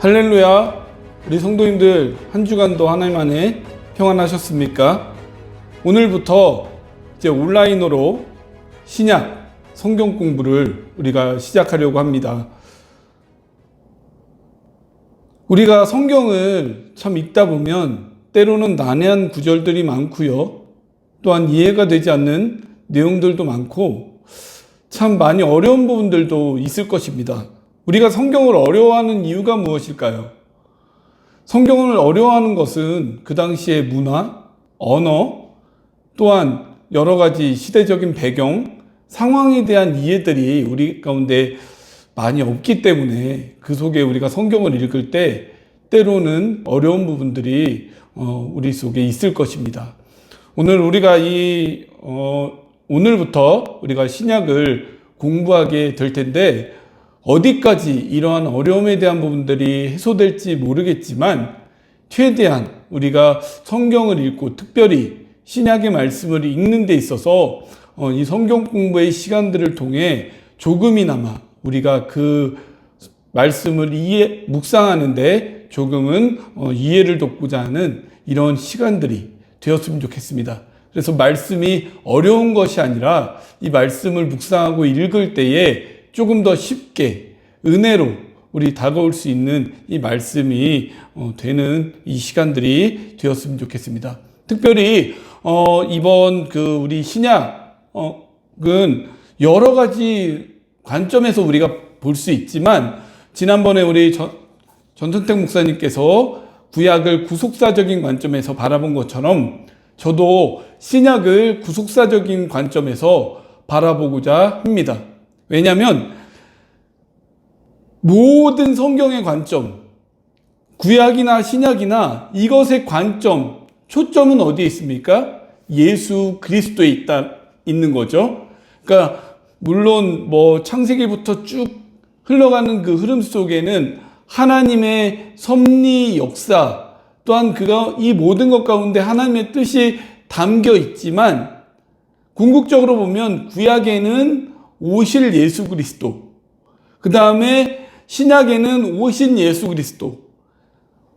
할렐루야. 우리 성도님들 한 주간도 하나님 안에 평안하셨습니까? 오늘부터 이제 온라인으로 신약 성경 공부를 우리가 시작하려고 합니다. 우리가 성경을 참 읽다 보면 때로는 난해한 구절들이 많고요. 또한 이해가 되지 않는 내용들도 많고 참 많이 어려운 부분들도 있을 것입니다. 우리가 성경을 어려워하는 이유가 무엇일까요? 성경을 어려워하는 것은 그 당시의 문화, 언어, 또한 여러 가지 시대적인 배경, 상황에 대한 이해들이 우리 가운데 많이 없기 때문에 그 속에 우리가 성경을 읽을 때 때로는 어려운 부분들이 우리 속에 있을 것입니다. 오늘 우리가 오늘부터 우리가 신약을 공부하게 될 텐데 어디까지 이러한 어려움에 대한 부분들이 해소될지 모르겠지만 최대한 우리가 성경을 읽고 특별히 신약의 말씀을 읽는 데 있어서 이 성경 공부의 시간들을 통해 조금이나마 우리가 그 말씀을 묵상하는데 조금은 이해를 돕고자 하는 이런 시간들이 되었으면 좋겠습니다. 그래서 말씀이 어려운 것이 아니라 이 말씀을 묵상하고 읽을 때에 조금 더 쉽게 은혜로 우리 다가올 수 있는 이 말씀이 되는 이 시간들이 되었으면 좋겠습니다. 특별히 이번 우리 신약은 여러 가지 관점에서 우리가 볼 수 있지만 지난번에 우리 전선택 목사님께서 구약을 구속사적인 관점에서 바라본 것처럼 저도 신약을 구속사적인 관점에서 바라보고자 합니다. 왜냐하면 모든 성경의 관점, 구약이나 신약이나 이것의 관점, 초점은 어디에 있습니까? 예수 그리스도에 있는 거죠. 그러니까 물론 창세기부터 쭉 흘러가는 그 흐름 속에는 하나님의 섭리 역사, 또한 이 모든 것 가운데 하나님의 뜻이 담겨 있지만 궁극적으로 보면 구약에는 오실 예수 그리스도, 그 다음에 신약에는 오신 예수 그리스도,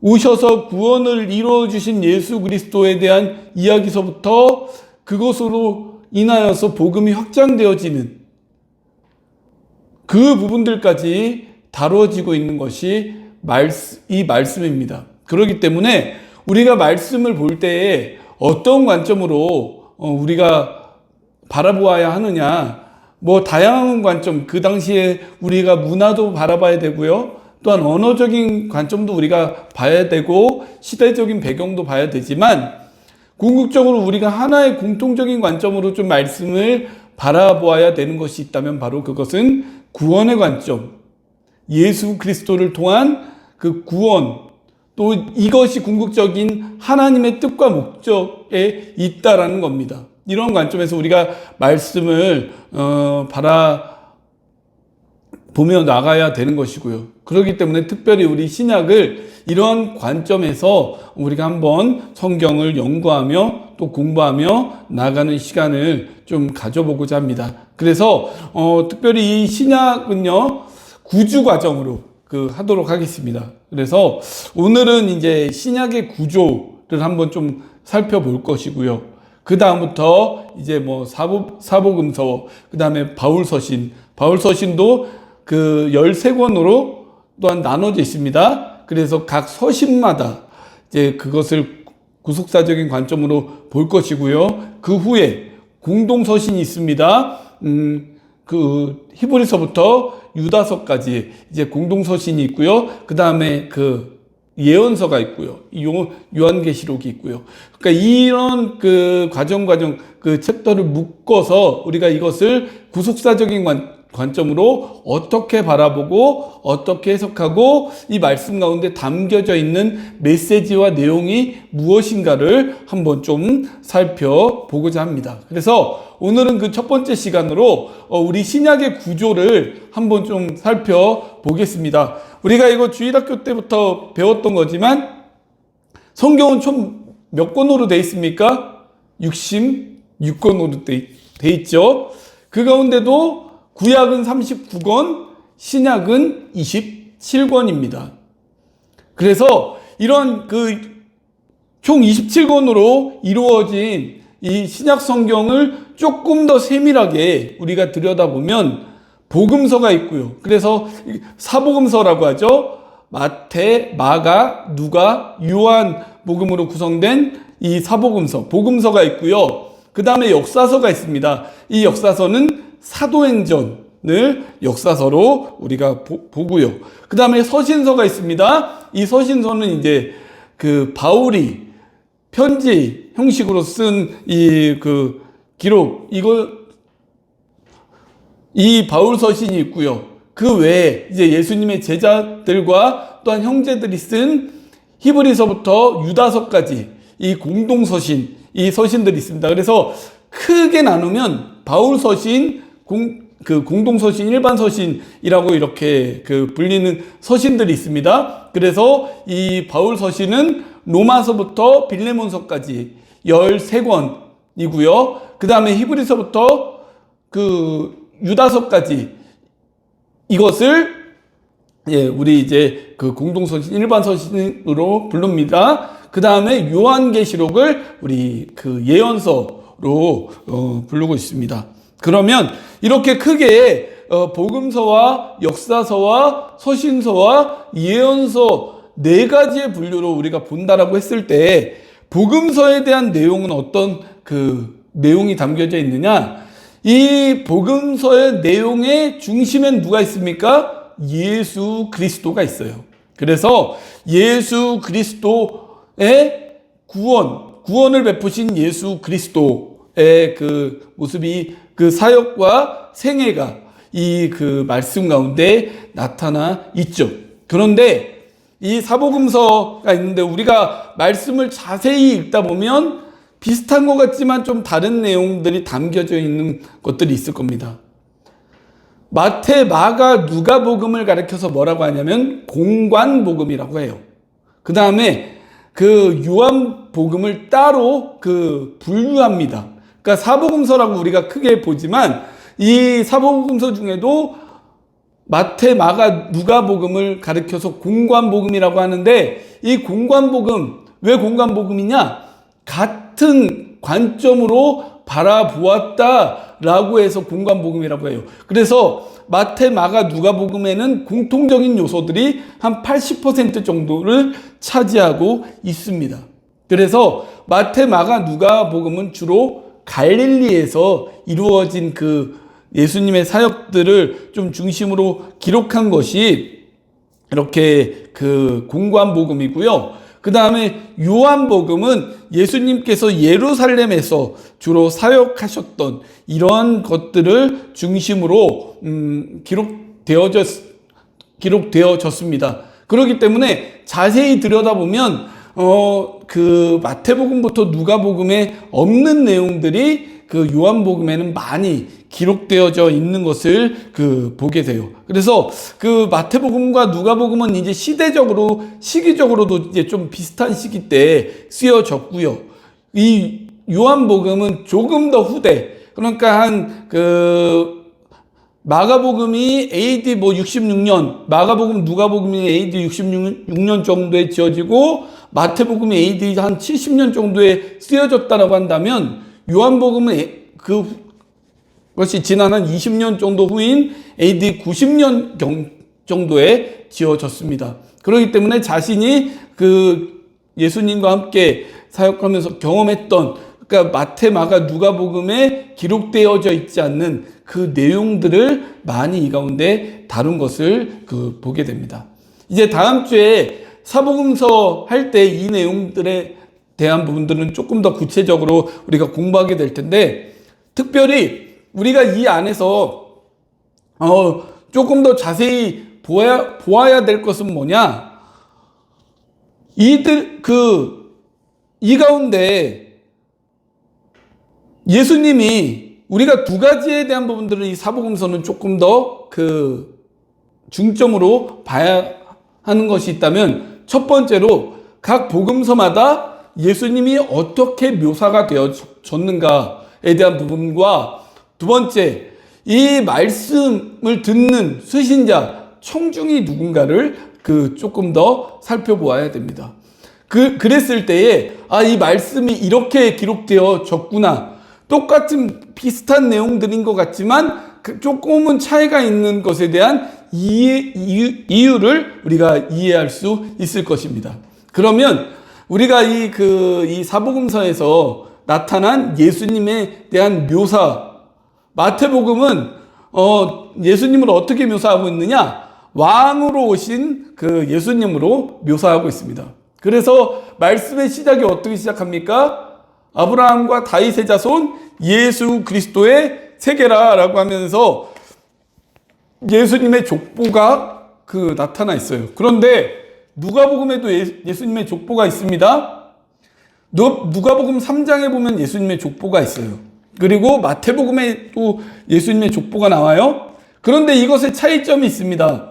오셔서 구원을 이루어주신 예수 그리스도에 대한 이야기서부터 그것으로 인하여서 복음이 확장되어지는 그 부분들까지 다루어지고 있는 것이 이 말씀입니다. 그렇기 때문에 우리가 말씀을 볼 때에 어떤 관점으로 우리가 바라보아야 하느냐, 다양한 관점, 그 당시에 우리가 문화도 바라봐야 되고요. 또한 언어적인 관점도 우리가 봐야 되고 시대적인 배경도 봐야 되지만 궁극적으로 우리가 하나의 공통적인 관점으로 좀 말씀을 바라보아야 되는 것이 있다면 바로 그것은 구원의 관점, 예수 그리스도를 통한 그 구원, 또 이것이 궁극적인 하나님의 뜻과 목적에 있다라는 겁니다. 이런 관점에서 우리가 말씀을 바라보며 나가야 되는 것이고요. 그렇기 때문에 특별히 우리 신약을 이런 관점에서 우리가 한번 성경을 연구하며 또 공부하며 나가는 시간을 좀 가져보고자 합니다. 그래서 특별히 이 신약은요 구주 과정으로 하도록 하겠습니다. 그래서 오늘은 이제 신약의 구조를 한번 좀 살펴볼 것이고요. 그 다음부터 이제 사복음서, 그 다음에 바울서신도 그 13권으로 또한 나눠져 있습니다. 그래서 각 서신마다 이제 그것을 구속사적인 관점으로 볼 것이고요. 그 후에 공동서신이 있습니다. 그 히브리서부터 유다서까지 이제 공동서신이 있고요. 그 다음에 예언서가 있고요. 요한계시록이 있고요. 그러니까 이런 과정 챕터를 묶어서 우리가 이것을 구속사적인 관점으로 어떻게 바라보고 어떻게 해석하고 이 말씀 가운데 담겨져 있는 메시지와 내용이 무엇인가를 한번 좀 살펴보고자 합니다. 그래서 오늘은 그 첫 번째 시간으로 우리 신약의 구조를 한번 좀 살펴보겠습니다. 우리가 이거 주일학교 때부터 배웠던 거지만 성경은 총 몇 권으로 되어 있습니까? 66권으로 되어 있죠. 그 가운데도 구약은 39권, 신약은 27권입니다. 그래서 이런 총 27권으로 이루어진 이 신약 성경을 조금 더 세밀하게 우리가 들여다보면 복음서가 있고요. 그래서 사복음서라고 하죠. 마태, 마가, 누가, 요한 복음으로 구성된 이 사복음서, 복음서가 있고요. 그 다음에 역사서가 있습니다. 이 역사서는 사도행전을 역사서로 우리가 보고요. 그 다음에 서신서가 있습니다. 이 서신서는 이제 바울이 편지 형식으로 쓴 기록, 이 바울 서신이 있고요. 그 외에 이제 예수님의 제자들과 또한 형제들이 쓴 히브리서부터 유다서까지 이 공동서신, 이 서신들이 있습니다. 그래서 크게 나누면 바울 서신, 공동서신, 일반서신이라고 이렇게 불리는 서신들이 있습니다. 그래서 이 바울 서신은 로마서부터 빌레몬서까지 13권이고요. 그 다음에 히브리서부터 유다서까지 이것을 우리 이제 공동서신, 일반서신으로 부릅니다. 그 다음에 요한계시록을 우리 예언서로 부르고 있습니다. 그러면 이렇게 크게 복음서와 역사서와 서신서와 예언서 4가지의 분류로 우리가 본다라고 했을 때 복음서에 대한 내용은 어떤 내용이 담겨져 있느냐? 이 복음서의 내용의 중심엔 누가 있습니까? 예수 그리스도가 있어요. 그래서 예수 그리스도의 구원을 베푸신 예수 그리스도의 모습이 사역과 생애가 이 말씀 가운데 나타나 있죠. 그런데 이 사복음서가 있는데 우리가 말씀을 자세히 읽다 보면 비슷한 것 같지만 좀 다른 내용들이 담겨져 있는 것들이 있을 겁니다. 마태, 마가, 누가복음을 가리켜서 뭐라고 하냐면 공관복음이라고 해요. 그 다음에 요한복음을 따로 분류합니다. 그러니까 사복음서라고 우리가 크게 보지만 이 사복음서 중에도 마태, 마가, 누가복음을 가리켜서 공관복음이라고 하는데 이 공관복음, 왜 공관복음이냐? 같은 관점으로 바라보았다라고 해서 공관복음이라고 해요. 그래서 마태, 마가, 누가복음에는 공통적인 요소들이 한 80% 정도를 차지하고 있습니다. 그래서 마태, 마가, 누가복음은 주로 갈릴리에서 이루어진 예수님의 사역들을 좀 중심으로 기록한 것이 이렇게 공관복음이고요. 그 다음에 요한복음은 예수님께서 예루살렘에서 주로 사역하셨던 이러한 것들을 중심으로 기록되어졌습니다. 그렇기 때문에 자세히 들여다보면 마태복음부터 누가복음에 없는 내용들이 요한복음에는 많이 기록되어져 있는 것을 보게 돼요. 그래서 마태복음과 누가복음은 이제 시기적으로도 이제 좀 비슷한 시기 때 쓰여졌고요. 이 요한복음은 조금 더 후대, 그러니까 마가복음이 AD 66년, 마가복음, 누가복음이 AD 66년 정도에 지어지고 마태복음이 AD 한 70년 정도에 쓰여졌다라고 한다면 요한복음은 그것이 지난 한 20년 정도 후인 AD 90년 정도에 지어졌습니다. 그렇기 때문에 자신이 예수님과 함께 사역하면서 경험했던, 그러니까 마태, 마가, 누가복음에 기록되어져 있지 않는 그 내용들을 많이 이 가운데 다룬 것을 보게 됩니다. 이제 다음 주에 사복음서 할 때 이 내용들에 대한 부분들은 조금 더 구체적으로 우리가 공부하게 될 텐데, 특별히 우리가 이 안에서 조금 더 자세히 보아야 될 것은 뭐냐? 이 가운데 예수님이 우리가 2가지에 대한 부분들은 이 사복음서는 조금 더 중점으로 봐야 하는 것이 있다면, 첫 번째로 각 복음서마다 예수님이 어떻게 묘사가 되어졌는가에 대한 부분과, 두 번째, 이 말씀을 듣는 수신자, 청중이 누군가를 조금 더 살펴보아야 됩니다. 그랬을 때에 이 말씀이 이렇게 기록되어졌구나. 똑같은 비슷한 내용들인 것 같지만 조금은 차이가 있는 것에 대한 이유를 우리가 이해할 수 있을 것입니다. 그러면 우리가 이 사복음서에서 나타난 예수님에 대한 묘사, 마태복음은 예수님을 어떻게 묘사하고 있느냐? 왕으로 오신 그 예수님으로 묘사하고 있습니다. 그래서 말씀의 시작이 어떻게 시작합니까? 아브라함과 다윗의 자손 예수 그리스도의 세계라라고 하면서 예수님의 족보가 나타나 있어요. 그런데 누가복음에도 예수님의 족보가 있습니다. 누가복음 3장에 보면 예수님의 족보가 있어요. 그리고 마태복음에도 예수님의 족보가 나와요. 그런데 이것에 차이점이 있습니다.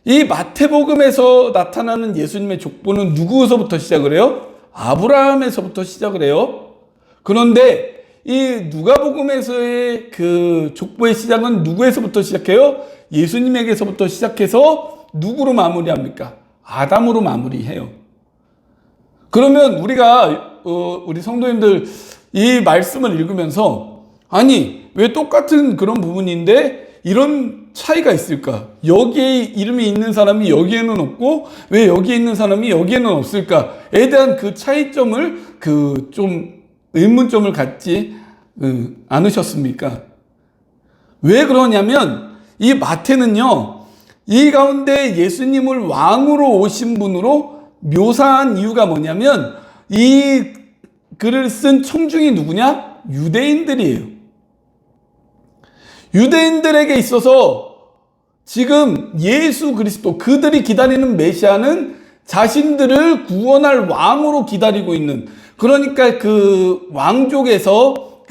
이 마태복음에서 나타나는 예수님의 족보는 누구서부터 시작을 해요? 아브라함에서부터 시작을 해요. 그런데 이 누가복음에서의 그 족보의 시작은 누구에서부터 시작해요? 예수님에게서부터 시작해서 누구로 마무리합니까? 아담으로 마무리해요. 그러면 우리 성도님들 이 말씀을 읽으면서 왜 똑같은 그런 부분인데 이런 차이가 있을까? 여기에 이름이 있는 사람이 여기에는 없고 왜 여기에 있는 사람이 여기에는 없을까에 대한 그 차이점을 좀 의문점을 갖지 않으셨습니까? 왜 그러냐면 이 마태는요, 이 가운데 예수님을 왕으로 오신 분으로 묘사한 이유가 뭐냐면 이 글을 쓴 청중이 누구냐? 유대인들이에요. 유대인들에게 있어서 지금 예수 그리스도, 그들이 기다리는 메시아는 자신들을 구원할 왕으로 기다리고 있는, 그러니까 그 왕족에서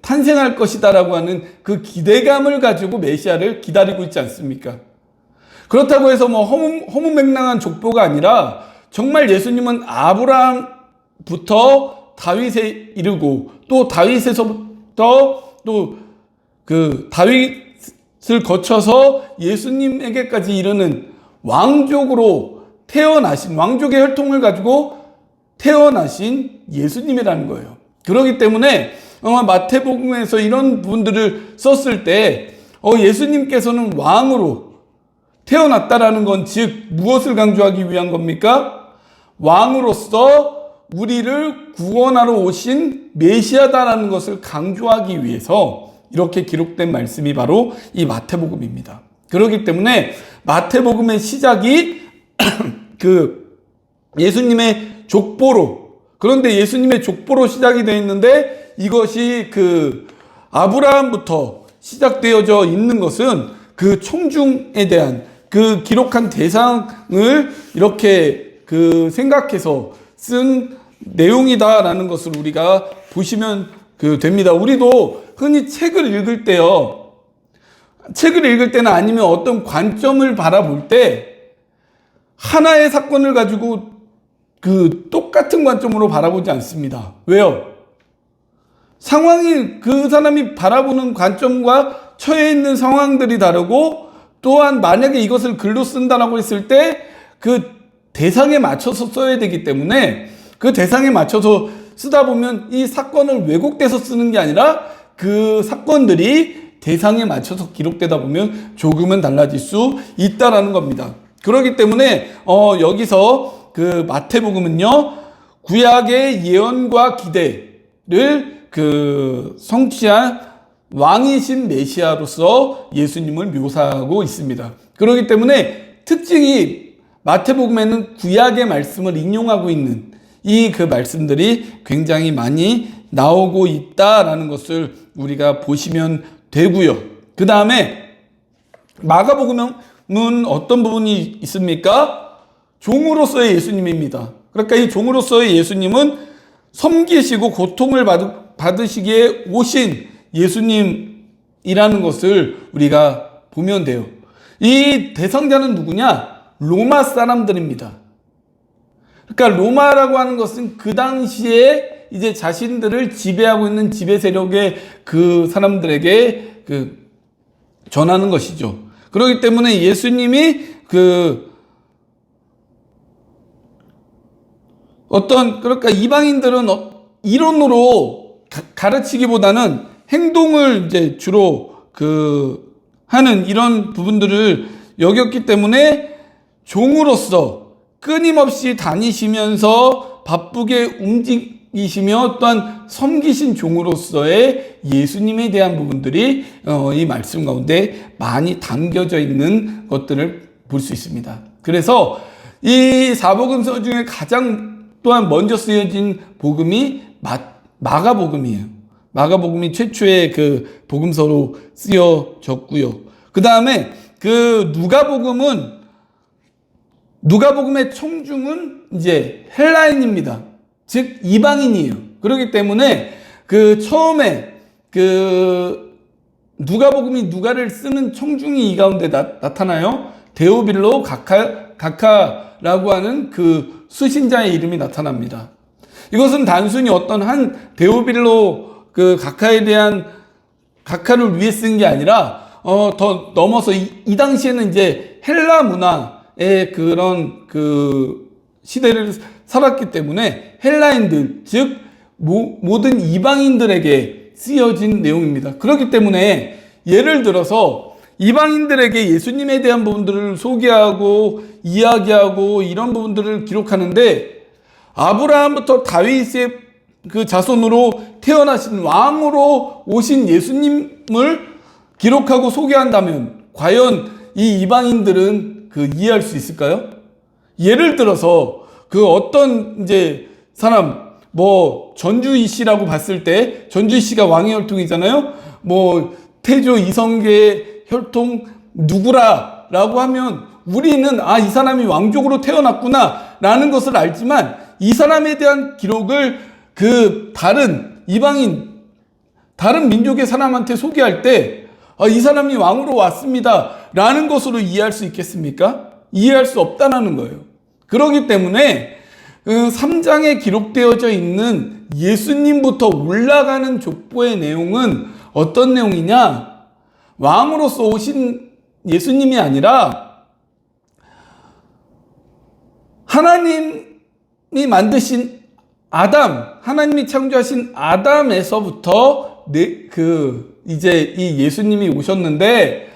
탄생할 것이다라고 하는 그 기대감을 가지고 메시아를 기다리고 있지 않습니까? 그렇다고 해서 허무맹랑한 족보가 아니라 정말 예수님은 아브라함부터 다윗에 이르고 또 다윗에서부터 또 다윗을 거쳐서 예수님에게까지 이르는 왕족으로 태어나신, 왕족의 혈통을 가지고 태어나신 예수님이라는 거예요. 그렇기 때문에 마태복음에서 이런 부분들을 썼을 때 예수님께서는 왕으로 태어났다라는 건 즉 무엇을 강조하기 위한 겁니까? 왕으로서 우리를 구원하러 오신 메시아다라는 것을 강조하기 위해서 이렇게 기록된 말씀이 바로 이 마태복음입니다. 그렇기 때문에 마태복음의 시작이 예수님의 족보로, 그런데 예수님의 족보로 시작이 되어 있는데 이것이 아브라함부터 시작되어져 있는 것은 그 청중에 대한 기록한 대상을 이렇게 생각해서 쓴 내용이다라는 것을 우리가 보시면 됩니다. 우리도 흔히 책을 읽을 때는 아니면 어떤 관점을 바라볼 때 하나의 사건을 가지고 똑같은 관점으로 바라보지 않습니다. 왜요? 상황이, 그 사람이 바라보는 관점과 처해 있는 상황들이 다르고, 또한 만약에 이것을 글로 쓴다라고 했을 때 그 대상에 맞춰서 써야 되기 때문에 그 대상에 맞춰서 쓰다 보면 이 사건을 왜곡돼서 쓰는 게 아니라 그 사건들이 대상에 맞춰서 기록되다 보면 조금은 달라질 수 있다라는 겁니다. 그렇기 때문에 여기서 마태복음은요, 구약의 예언과 기대를 성취한 왕이신 메시아로서 예수님을 묘사하고 있습니다. 그렇기 때문에 특징이 마태복음에는 구약의 말씀을 인용하고 있는 그 말씀들이 굉장히 많이 나오고 있다라는 것을 우리가 보시면 되고요. 그 다음에 마가복음은 어떤 부분이 있습니까? 종으로서의 예수님입니다. 그러니까 이 종으로서의 예수님은 섬기시고 고통을 받으시기에 오신 예수님이라는 것을 우리가 보면 돼요. 이 대상자는 누구냐? 로마 사람들입니다. 그러니까 로마라고 하는 것은 그 당시에 이제 자신들을 지배하고 있는 지배 세력의 그 사람들에게 전하는 것이죠. 그렇기 때문에 예수님이 그러니까 이방인들은 이론으로 가르치기보다는 행동을 이제 주로 하는 이런 부분들을 여겼기 때문에 종으로서 끊임없이 다니시면서 바쁘게 움직이시며 또한 섬기신 종으로서의 예수님에 대한 부분들이 이 말씀 가운데 많이 담겨져 있는 것들을 볼 수 있습니다. 그래서 이 사복음서 중에 가장 또한 먼저 쓰여진 복음이 마가복음이에요. 마가복음이 최초의 그 복음서로 쓰여졌고요. 그 다음에 누가복음의 청중은 이제 헬라인입니다. 즉 이방인이에요. 그렇기 때문에 처음에 누가복음이 누가를 쓰는 청중이 이 가운데 나타나요. 데오빌로 가카라고 하는 그 수신자의 이름이 나타납니다. 이것은 단순히 어떤 한 데오빌로 가카에 대한 가카를 위해 쓴 게 아니라 더 넘어서 이 당시에는 이제 헬라 문화의 그런 시대를 살았기 때문에 헬라인들, 즉 모든 이방인들에게 쓰여진 내용입니다. 그렇기 때문에 예를 들어서 이방인들에게 예수님에 대한 부분들을 소개하고 이야기하고 이런 부분들을 기록하는데 아브라함부터 다윗의 그 자손으로 태어나신 왕으로 오신 예수님을 기록하고 소개한다면 과연 이 이방인들은 이해할 수 있을까요? 예를 들어서 어떤 이제 사람 전주희 씨라고 봤을 때 전주희 씨가 왕의 혈통이잖아요. 태조 이성계의 혈통 누구라라고 하면 우리는 이 사람이 왕족으로 태어났구나 라는 것을 알지만 이 사람에 대한 기록을 다른 이방인 다른 민족의 사람한테 소개할 때 이 사람이 왕으로 왔습니다 라는 것으로 이해할 수 있겠습니까? 이해할 수 없다는 거예요. 그렇기 때문에 3장에 기록되어져 있는 예수님부터 올라가는 족보의 내용은 어떤 내용이냐? 왕으로서 오신 예수님이 아니라 하나님이 만드신 하나님이 창조하신 아담에서부터 이제 이 예수님이 오셨는데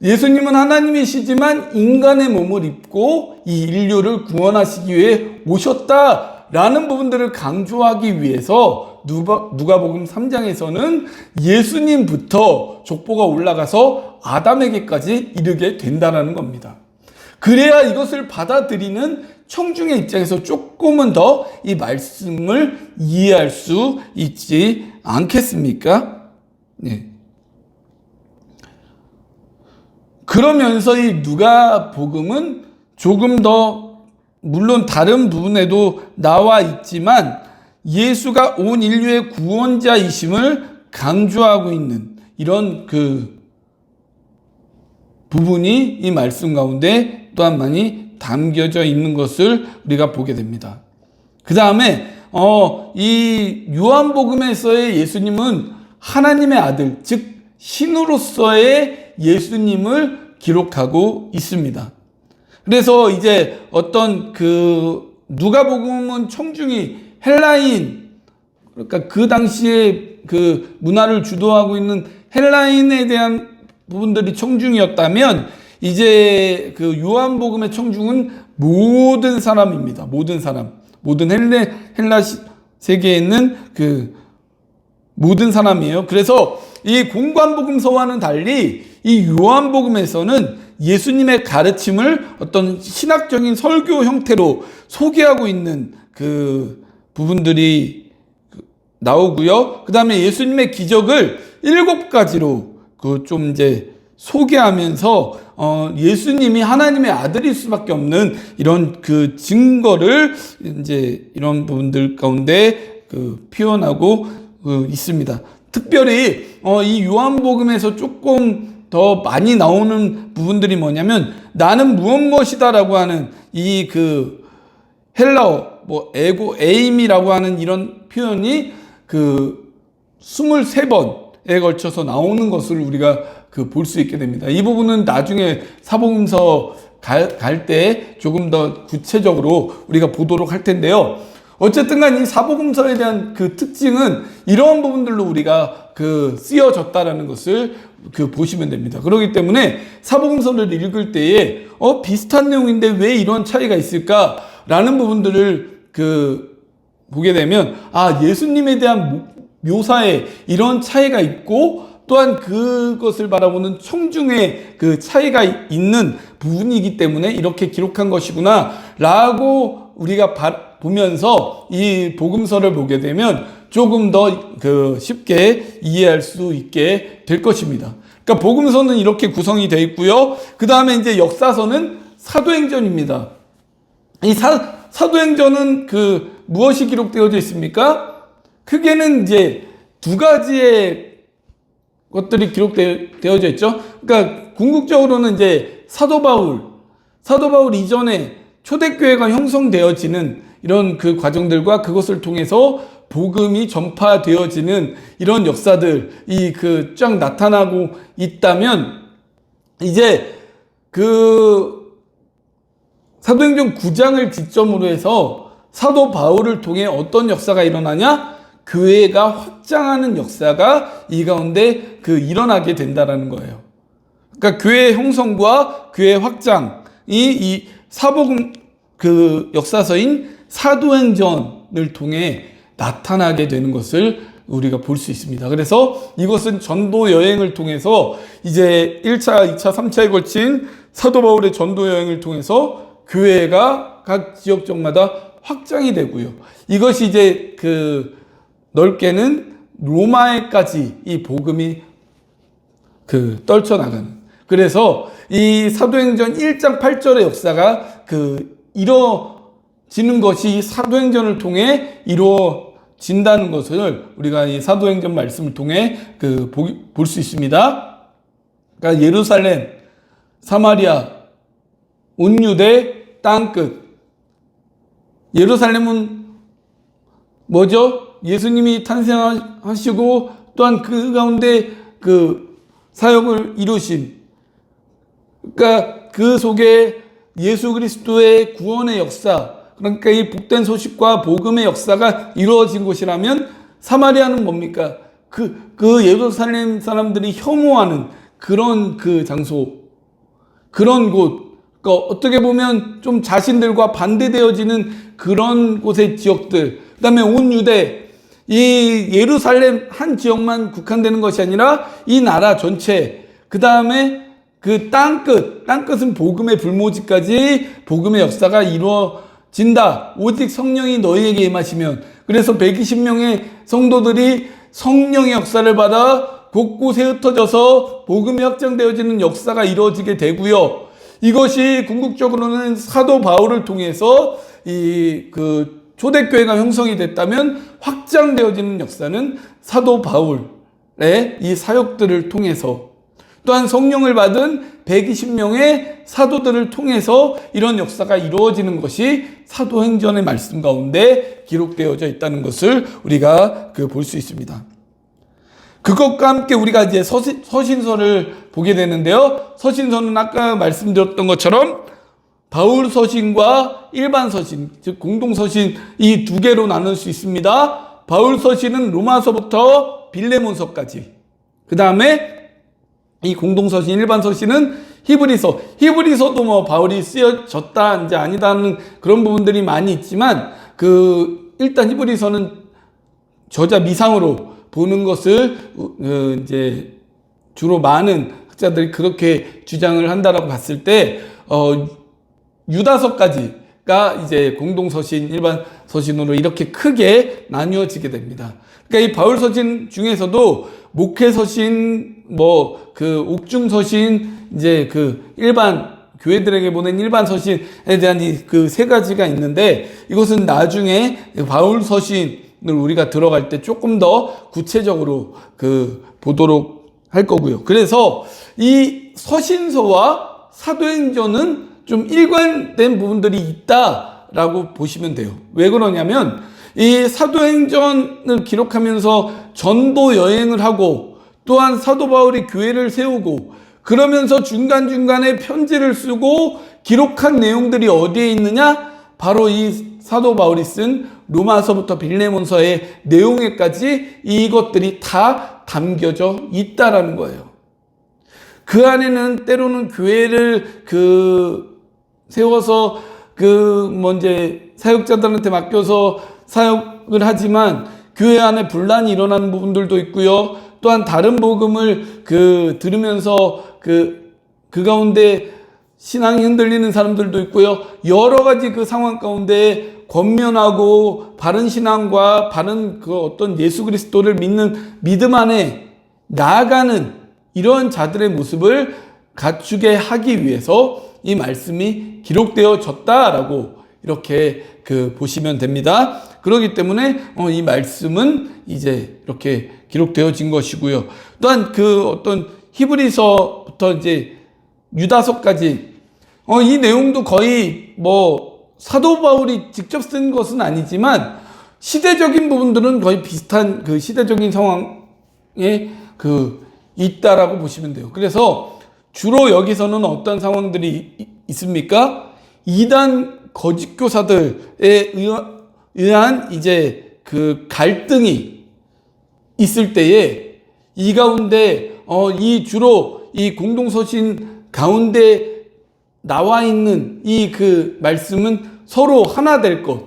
예수님은 하나님이시지만 인간의 몸을 입고 이 인류를 구원하시기 위해 오셨다라는 부분들을 강조하기 위해서 누가복음 3장에서는 예수님부터 족보가 올라가서 아담에게까지 이르게 된다는 겁니다. 그래야 이것을 받아들이는 청중의 입장에서 조금은 더 이 말씀을 이해할 수 있지 않겠습니까? 네. 그러면서 이 누가복음은 조금 더 물론 다른 부분에도 나와 있지만 예수가 온 인류의 구원자이심을 강조하고 있는 이런 부분이 이 말씀 가운데 또한 많이 담겨져 있는 것을 우리가 보게 됩니다. 그 다음에 이 요한복음에서의 예수님은 하나님의 아들, 즉 신으로서의 예수님을 기록하고 있습니다. 그래서 이제 어떤 누가복음은 청중이 헬라인, 그러니까 그 당시에 문화를 주도하고 있는 헬라인에 대한 부분들이 청중이었다면 이제 요한복음의 청중은 모든 사람입니다. 모든 사람. 모든 헬라 세계에 있는 모든 사람이에요. 그래서 이 공관복음서와는 달리 이 요한복음에서는 예수님의 가르침을 어떤 신학적인 설교 형태로 소개하고 있는 부분들이 나오고요. 그 다음에 예수님의 기적을 7가지로 좀 이제 소개하면서 예수님이 하나님의 아들일 수밖에 없는 이런 증거를 이제 이런 부분들 가운데 표현하고 있습니다. 특별히 이 요한복음에서 조금 더 많이 나오는 부분들이 뭐냐면 나는 무엇이다라고 하는 이 헬라어 에임이라고 하는 이런 표현이 23번에 걸쳐서 나오는 것을 우리가 볼 수 있게 됩니다. 이 부분은 나중에 사복음서 갈 때 조금 더 구체적으로 우리가 보도록 할 텐데요. 어쨌든 간 이 사복음서에 대한 그 특징은 이러한 부분들로 우리가 쓰여졌다라는 것을 보시면 됩니다. 그렇기 때문에 사복음서를 읽을 때에 비슷한 내용인데 왜 이런 차이가 있을까라는 부분들을 보게 되면 예수님에 대한 묘사에 이런 차이가 있고 또한 그것을 바라보는 청중의 그 차이가 있는 부분이기 때문에 이렇게 기록한 것이구나 라고 우리가 보면서 이 복음서를 보게 되면 조금 더 쉽게 이해할 수 있게 될 것입니다. 그러니까 복음서는 이렇게 구성이 되어 있고요. 그 다음에 이제 역사서는 사도행전입니다. 이 사도행전은 무엇이 기록되어져 있습니까? 크게는 이제 두 가지의 것들이 기록되어져 있죠. 그러니까 궁극적으로는 이제 사도 바울 이전에 초대교회가 형성되어지는 이런 과정들과 그것을 통해서 복음이 전파되어지는 이런 역사들이 쫙 나타나고 있다면 이제 사도행전 9장을 기점으로 해서 사도 바울을 통해 어떤 역사가 일어나냐? 교회가 확장하는 역사가 이 가운데 일어나게 된다라는 거예요. 그러니까 교회 형성과 교회 확장이 이 사복음 역사서인 사도행전을 통해 나타나게 되는 것을 우리가 볼 수 있습니다. 그래서 이것은 전도 여행을 통해서 이제 1차, 2차, 3차에 걸친 사도 바울의 전도 여행을 통해서 교회가 각 지역적마다 확장이 되고요. 이것이 이제 넓게는 로마에까지 이 복음이 떨쳐나가는. 그래서 이 사도행전 1장 8절의 역사가 이루어지는 것이 사도행전을 통해 이루어진다는 것을 우리가 이 사도행전 말씀을 통해 볼 수 있습니다. 그러니까 예루살렘, 사마리아, 온 유대, 땅끝. 예루살렘은 뭐죠? 예수님이 탄생하시고 또한 그 가운데 사역을 이루신, 그러니까 그 속에 예수 그리스도의 구원의 역사, 그러니까 이 복된 소식과 복음의 역사가 이루어진 곳이라면 사마리아는 뭡니까? 예루살렘 사람들이 혐오하는 그런 장소, 그런 곳, 그러니까 어떻게 보면 좀 자신들과 반대되어지는 그런 곳의 지역들, 그 다음에 온 유대, 이 예루살렘 한 지역만 국한되는 것이 아니라 이 나라 전체, 그 다음에 땅끝은 복음의 불모지까지 복음의 역사가 이루어진다. 오직 성령이 너희에게 임하시면. 그래서 120명의 성도들이 성령의 역사를 받아 곳곳에 흩어져서 복음이 확장되어지는 역사가 이루어지게 되고요. 이것이 궁극적으로는 사도 바울을 통해서 초대교회가 형성이 됐다면 확장되어지는 역사는 사도 바울의 이 사역들을 통해서, 또한 성령을 받은 120명의 사도들을 통해서 이런 역사가 이루어지는 것이 사도행전의 말씀 가운데 기록되어져 있다는 것을 우리가 볼 수 있습니다. 그것과 함께 우리가 이제 서신서를 보게 되는데요. 서신서는 아까 말씀드렸던 것처럼 바울 서신과 일반 서신, 즉 공동 서신, 이 두 개로 나눌 수 있습니다. 바울 서신은 로마서부터 빌레몬서까지. 그 다음에 이 공동 서신, 일반 서신은 히브리서도 바울이 쓰여졌다 이제 아니다는 그런 부분들이 많이 있지만 일단 히브리서는 저자 미상으로 보는 것을 이제 주로 많은 학자들이 그렇게 주장을 한다라고 봤을 때 유다서까지가 이제 공동서신, 일반 서신으로 이렇게 크게 나뉘어지게 됩니다. 그러니까 이 바울 서신 중에서도 목회서신, 옥중서신, 이제 일반 교회들에게 보낸 일반 서신에 대한 세 가지가 있는데, 이것은 나중에 바울 서신을 우리가 들어갈 때 조금 더 구체적으로 보도록 할 거고요. 그래서 이 서신서와 사도행전은 좀 일관된 부분들이 있다라고 보시면 돼요. 왜 그러냐면 이 사도행전을 기록하면서 전도 여행을 하고 또한 사도 바울이 교회를 세우고 그러면서 중간중간에 편지를 쓰고 기록한 내용들이 어디에 있느냐? 바로 이 사도 바울이 쓴 로마서부터 빌레몬서의 내용에까지 이것들이 다 담겨져 있다라는 거예요. 그 안에는 때로는 교회를 세워서 이제 사역자들한테 맡겨서 사역을 하지만 교회 안에 분란이 일어나는 부분들도 있고요. 또한 다른 복음을 들으면서 그 가운데 신앙이 흔들리는 사람들도 있고요. 여러 가지 그 상황 가운데 권면하고 바른 신앙과 바른 어떤 예수 그리스도를 믿는 믿음 안에 나아가는 이런 자들의 모습을 갖추게 하기 위해서 이 말씀이 기록되어졌다라고 이렇게 보시면 됩니다. 그렇기 때문에 이 말씀은 이제 이렇게 기록되어진 것이고요. 또한 어떤 히브리서부터 이제 유다서까지 이 내용도 거의 사도 바울이 직접 쓴 것은 아니지만 시대적인 부분들은 거의 비슷한 시대적인 상황에 있다라고 보시면 돼요. 그래서 주로 여기서는 어떤 상황들이 있습니까? 이단 거짓 교사들에 의한 이제 갈등이 있을 때에 이 가운데 주로 이 공동서신 가운데 나와 있는 이 말씀은 서로 하나 될 것,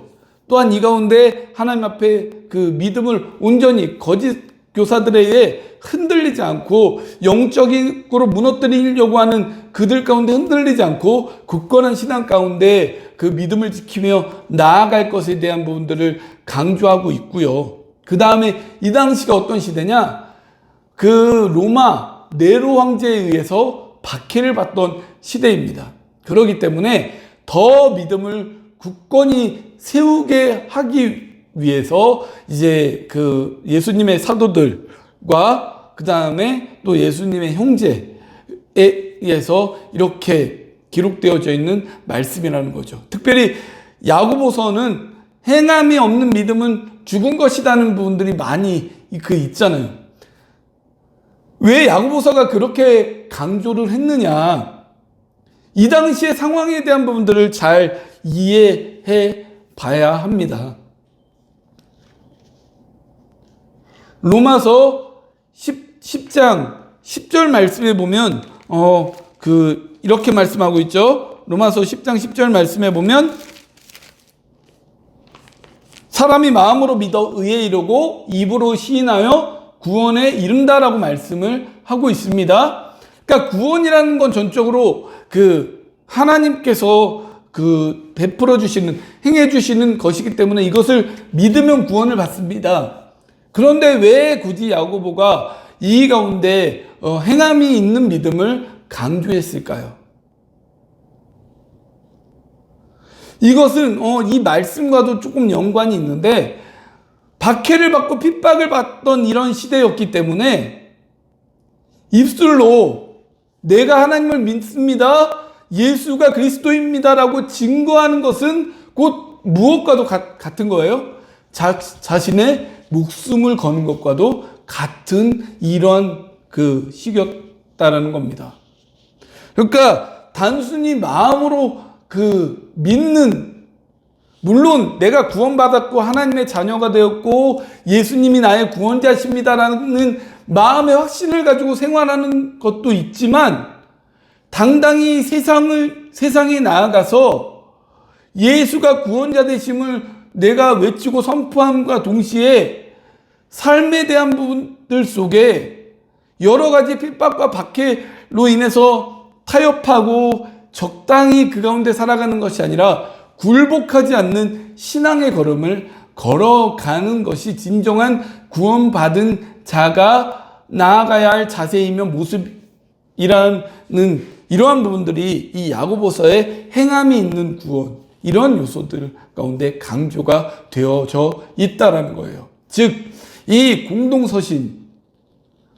또한 이 가운데 하나님 앞에 믿음을 온전히 거짓 교사들에 의해 흔들리지 않고 영적으로 무너뜨리려고 하는 그들 가운데 흔들리지 않고 굳건한 신앙 가운데 믿음을 지키며 나아갈 것에 대한 부분들을 강조하고 있고요. 그 다음에 이 당시가 어떤 시대냐? 로마 네로 황제에 의해서 박해를 받던 시대입니다. 그렇기 때문에 더 믿음을 굳건히 세우게 하기 위해서 이제 예수님의 사도들과 그 다음에 또 예수님의 형제에 의해서 이렇게 기록되어져 있는 말씀이라는 거죠. 특별히 야고보서는 행함이 없는 믿음은 죽은 것이라는 부분들이 많이 있잖아요. 왜 야고보서가 그렇게 강조를 했느냐? 이 당시의 상황에 대한 부분들을 잘 이해해 봐야 합니다. 로마서 10장 10절 말씀에 보면 이렇게 말씀하고 있죠. 로마서 10장 10절 말씀에 보면 사람이 마음으로 믿어 의에 이르고 입으로 시인하여 구원에 이른다라고 말씀을 하고 있습니다. 그러니까 구원이라는 건 전적으로 하나님께서 베풀어 주시는, 행해 주시는 것이기 때문에 이것을 믿으면 구원을 받습니다. 그런데 왜 굳이 야고보가 이 가운데 행함이 있는 믿음을 강조했을까요? 이것은 이 말씀과도 조금 연관이 있는데 박해를 받고 핍박을 받던 이런 시대였기 때문에 입술로 내가 하나님을 믿습니다, 예수가 그리스도입니다라고 증거하는 것은 곧 무엇과도 같은 거예요? 자신의 목숨을 거는 것과도 같은 이런 시기였다라는 겁니다. 그러니까 단순히 마음으로 믿는, 물론 내가 구원받았고 하나님의 자녀가 되었고 예수님이 나의 구원자십니다라는 마음의 확신을 가지고 생활하는 것도 있지만 당당히 세상에 나아가서 예수가 구원자 되심을 내가 외치고 선포함과 동시에 삶에 대한 부분들 속에 여러 가지 핍박과 박해로 인해서 타협하고 적당히 그 가운데 살아가는 것이 아니라 굴복하지 않는 신앙의 걸음을 걸어가는 것이 진정한 구원받은 자가 나아가야 할 자세이며 모습이라는 이러한 부분들이 이 야고보서의 행함이 있는 구원, 이런 요소들 가운데 강조가 되어져 있다라는 거예요. 즉, 이 공동서신,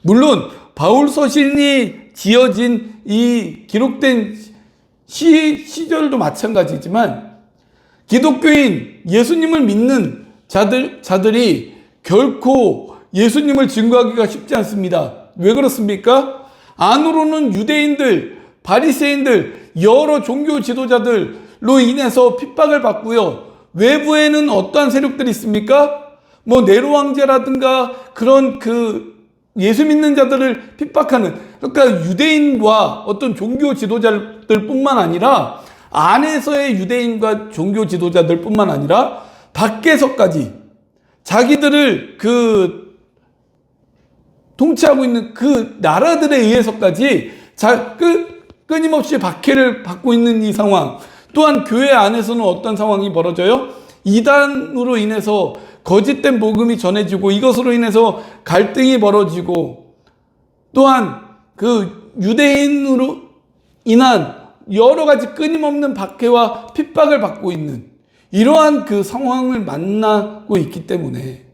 물론 바울 서신이 지어진 이 기록된 시절도 마찬가지지만 기독교인, 예수님을 믿는 자들이 결코 예수님을 증거하기가 쉽지 않습니다. 왜 그렇습니까? 안으로는 유대인들, 바리새인들, 여러 종교 지도자들로 인해서 핍박을 받고요. 외부에는 어떠한 세력들이 있습니까? 뭐 네로 황제라든가 그런 예수 믿는 자들을 핍박하는, 그러니까 유대인과 어떤 종교 지도자들 뿐만 아니라 안에서의 유대인과 종교 지도자들 뿐만 아니라 밖에서까지 자기들을 통치하고 있는 그 나라들에 의해서까지 끊임없이 박해를 받고 있는 이 상황. 또한 교회 안에서는 어떤 상황이 벌어져요? 이단으로 인해서 거짓된 복음이 전해지고 이것으로 인해서 갈등이 벌어지고, 또한 유대인으로 인한 여러 가지 끊임없는 박해와 핍박을 받고 있는 이러한 상황을 만나고 있기 때문에,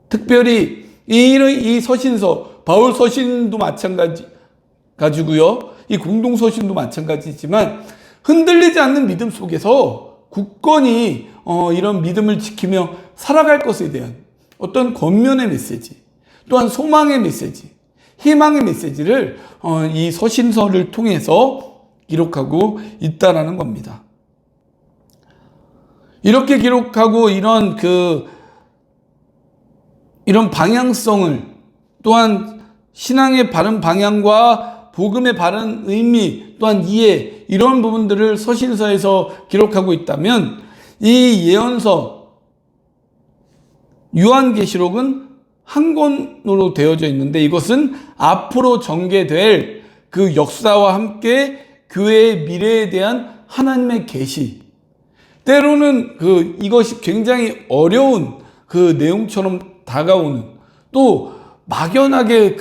특별히 이 서신서, 바울 서신도 마찬가지고요. 이 공동 서신도 마찬가지지만 흔들리지 않는 믿음 속에서 굳건히 이런 믿음을 지키며 살아갈 것에 대한 어떤 권면의 메시지, 또한 소망의 메시지, 희망의 메시지를 이 서신서를 통해서 기록하고 있다라는 겁니다. 이렇게 기록하고 이런 방향성을, 또한 신앙의 바른 방향과 복음의 바른 의미, 또한 이해, 이런 부분들을 서신서에서 기록하고 있다면, 이 예언서 요한계시록은 한 권으로 되어져 있는데, 이것은 앞으로 전개될 그 역사와 함께 교회의 미래에 대한 하나님의 계시, 때로는 이것이 굉장히 어려운 내용처럼 다가오는, 또 막연하게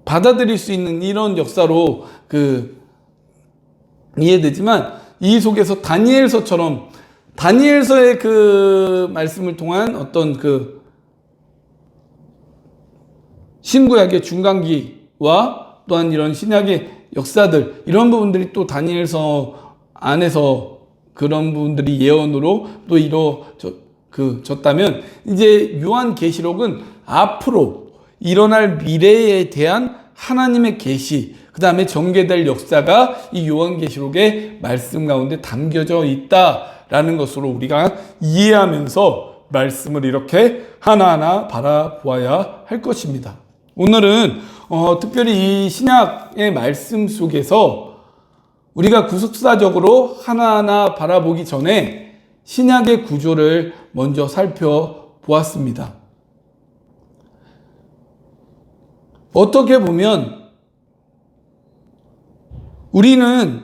받아들일 수 있는 이런 역사로 이해되지만, 이 속에서 다니엘서처럼, 다니엘서의 말씀을 통한 어떤 신구약의 중간기와 또한 이런 신약의 역사들, 이런 부분들이 또 다니엘서 안에서 그런 부분들이 예언으로 또 이루어졌다면, 이제 요한계시록은 앞으로 일어날 미래에 대한 하나님의 계시, 그 다음에 전개될 역사가 이 요한계시록의 말씀 가운데 담겨져 있다라는 것으로 우리가 이해하면서 말씀을 이렇게 하나하나 바라보아야 할 것입니다. 오늘은 특별히 이 신약의 말씀 속에서 우리가 구속사적으로 하나하나 바라보기 전에 신약의 구조를 먼저 살펴보았습니다. 어떻게 보면 우리는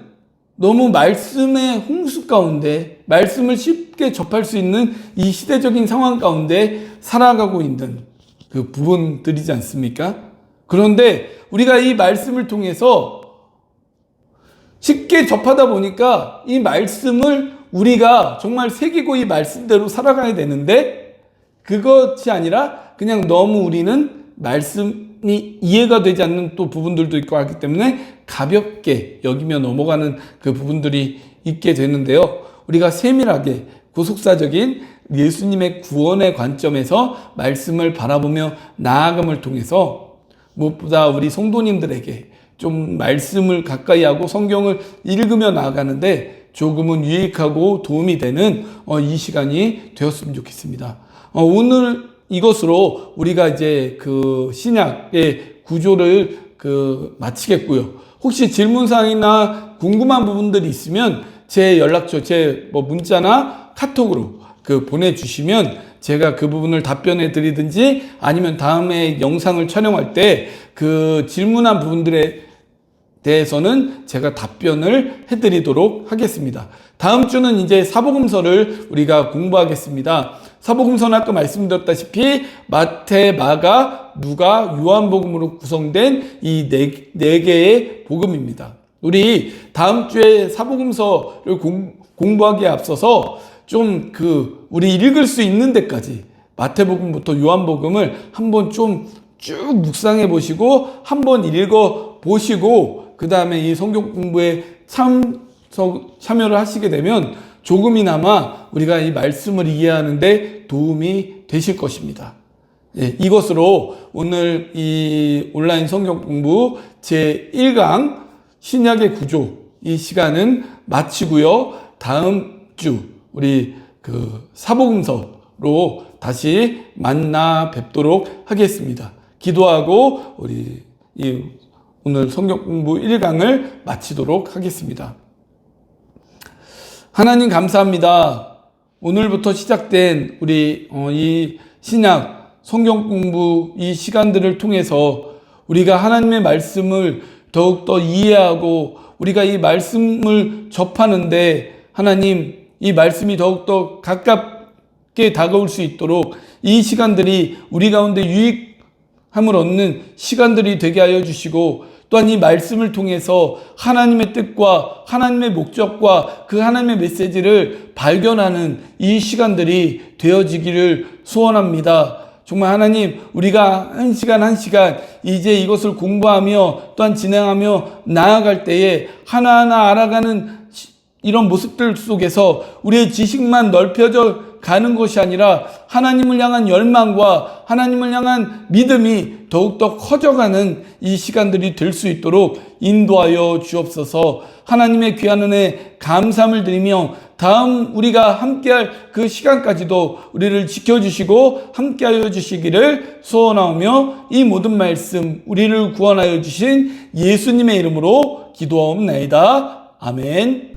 너무 말씀의 홍수 가운데, 말씀을 쉽게 접할 수 있는 이 시대적인 상황 가운데 살아가고 있는 부분들이지 않습니까? 그런데 우리가 이 말씀을 통해서 쉽게 접하다 보니까 이 말씀을 우리가 정말 새기고 이 말씀대로 살아가야 되는데, 그것이 아니라 그냥 너무 우리는 말씀이 이해가 되지 않는 또 부분들도 있고 하기 때문에 가볍게 여기며 넘어가는 부분들이 있게 되는데요. 우리가 세밀하게 구속사적인 예수님의 구원의 관점에서 말씀을 바라보며 나아감을 통해서 무엇보다 우리 성도님들에게 좀 말씀을 가까이 하고 성경을 읽으며 나아가는데 조금은 유익하고 도움이 되는 이 시간이 되었으면 좋겠습니다. 오늘 이것으로 우리가 이제 신약의 구조를 마치겠고요. 혹시 질문사항이나 궁금한 부분들이 있으면 제 연락처, 제 문자나 카톡으로 보내주시면 제가 그 부분을 답변해 드리든지, 아니면 다음에 영상을 촬영할 때 질문한 부분들에 대해서는 제가 답변을 해드리도록 하겠습니다. 다음 주는 이제 사복음서를 우리가 공부하겠습니다. 사복음서는 아까 말씀드렸다시피 마태, 마가, 누가, 요한복음으로 구성된 이 네 개의 복음입니다. 우리 다음 주에 사복음서를 공부하기에 앞서서 좀 우리 읽을 수 있는 데까지 마태복음부터 요한복음을 한번 좀 쭉 묵상해 보시고 한번 읽어 보시고, 그 다음에 이 성경 공부에 참여를 하시게 되면 조금이나마 우리가 이 말씀을 이해하는데 도움이 되실 것입니다. 이것으로 오늘 이 온라인 성경 공부 제1강 신약의 구조, 이 시간은 마치고요. 다음 주 우리 그 사복음서로 다시 만나 뵙도록 하겠습니다. 기도하고 우리 오늘 성경 공부 1강을 마치도록 하겠습니다. 하나님 감사합니다. 오늘부터 시작된 우리 이 신약 성경 공부 이 시간들을 통해서 우리가 하나님의 말씀을 더욱더 이해하고 우리가 이 말씀을 접하는데 하나님 이 말씀이 더욱더 가깝게 다가올 수 있도록 이 시간들이 우리 가운데 유익함을 얻는 시간들이 되게 하여 주시고 또한 이 말씀을 통해서 하나님의 뜻과 하나님의 목적과 그 하나님의 메시지를 발견하는 이 시간들이 되어지기를 소원합니다. 정말 하나님 우리가 한 시간 한 시간 이제 이것을 공부하며 또한 진행하며 나아갈 때에 하나하나 알아가는 이런 모습들 속에서 우리의 지식만 넓혀져 가는 것이 아니라 하나님을 향한 열망과 하나님을 향한 믿음이 더욱더 커져가는 이 시간들이 될 수 있도록 인도하여 주옵소서. 하나님의 귀한 은혜 감사함을 드리며 다음 우리가 함께할 그 시간까지도 우리를 지켜주시고 함께하여 주시기를 소원하오며 이 모든 말씀 우리를 구원하여 주신 예수님의 이름으로 기도하옵나이다. 아멘.